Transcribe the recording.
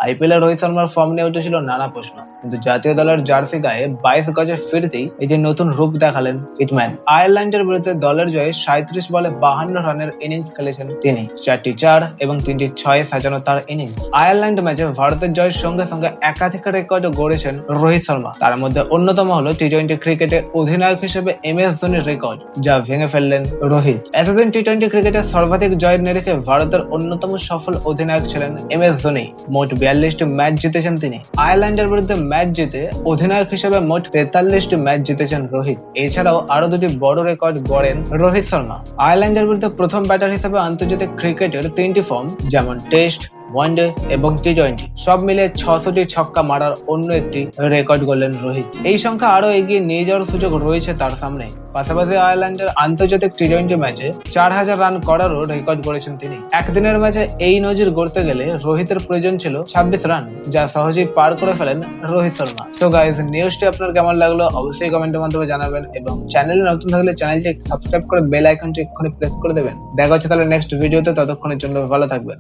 IPL এ রোহিত শর্মার form নিয়ে উঠেছিল নানা প্রশ্ন, কিন্তু জাতীয় দলের জার্সি গায়ে 22 গজে ফিরতেই এই যে নতুন রূপ দেখালেন হিটম্যান। আয়ারল্যান্ডের বিরুদ্ধে দলের জয়ে 37 বলে 52 রানের ইনিংস খেলেছেন তিনি। 4টি 4 এবং 3টি 6 সাজানো তার ইনিংস। আয়ারল্যান্ড ম্যাচে ভারতের জয়ের সঙ্গে সঙ্গে একাধিক রেকর্ড গড়েছেন রোহিত শর্মা। তার মধ্যে অন্যতম হলো টি-20 ক্রিকেটে অধিনায়ক হিসেবে MS ধোনির রেকর্ড, যা ভেঙে ফেললেন রোহিত। এতদিন টি-20 ক্রিকেটে সর্বাধিক জয়ের নিরিখে ভারতের অন্যতম সফল অধিনায়ক ছিলেন MS ধোনি। মোট 42টি ম্যাচ জিতেছেন তিনি। আয়ারল্যান্ডের বিরুদ্ধে ম্যাচ জিতে অধিনায়ক হিসেবে মোট 43টি ম্যাচ জিতেছেন রোহিত। এছাড়াও আরো দুটি বড় রেকর্ড গড়েন রোহিত শর্মা। আয়ারল্যান্ডের বিরুদ্ধে প্রথম ব্যাটার হিসেবে আন্তর্জাতিক ক্রিকেটের 3টি ফর্ম, যেমন টেস্ট, ওয়ানডে এবং টি-20 সব মিলে 600টি ছক্কা মারার অন্য একটি রেকর্ড গড়লেন রোহিত। এই সংখ্যা আরো এগিয়ে নিয়ে যাওয়ার সুযোগ রয়েছে তার সামনে। পাশাপাশি আয়ারল্যান্ডের আন্তর্জাতিক টি-20 ম্যাচে 4000 রান করারও রেকর্ড গড়েছেন তিনি। একদিনের ম্যাচে এই নজির গড়তে গেলে রোহিতের প্রয়োজন ছিল 26 রান, যা সহজেই পার করে ফেলেন রোহিত শর্মা। তো গাইস, নিউজটি আপনার কেমন লাগলো অবশ্যই কমেন্টের মাধ্যমে জানাবেন, এবং চ্যানেলে নতুন থাকলে চ্যানেলটি সাবস্ক্রাইব করে বেল আইকনটি এক্ষুনি প্রেস করে দেবেন। দেখা হচ্ছে তাহলে নেক্সট ভিডিওতে, ততক্ষণের জন্য ভালো থাকবেন।